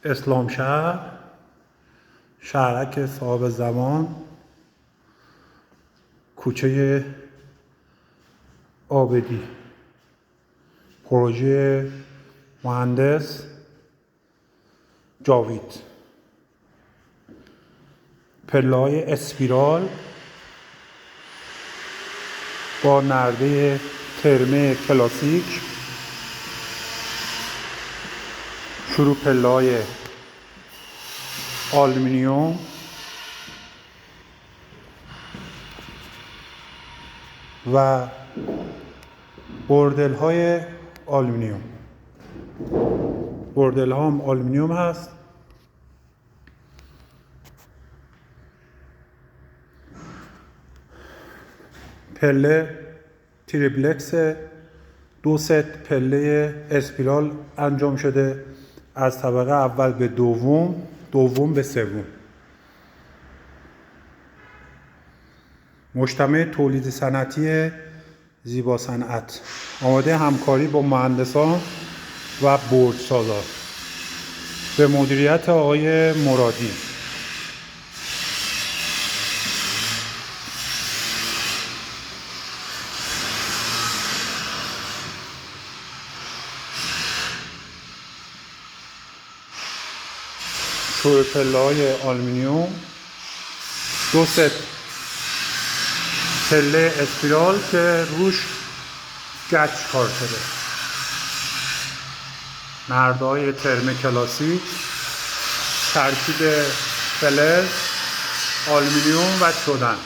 اسلامشهر، شهرک صاحب زمان، کوچه عابدی. پروژه مهندس جاوید. پله‌های اسپیرال با نرده ترمه کلاسیک. شروع پله‌های آلومینیوم و بردل‌های آلومینیوم. بردل‌ها هم آلومینیوم هست. پله تریپلکس 2 ست پله اسپیرال انجام شده، از طبقه اول به دوم به سوم. مجتمع تولید صنعتی زیبا صنعت، آماده همکاری با مهندسان و برج‌سازان به مدیریت آقای مرادی. شروع پله‌های آلومینیوم، 2 ست پله اسپیرال که روش گچ کار شده، نرده‌های ترمه کلاسیک، ترکیب فلز، آلومینیوم و چدن.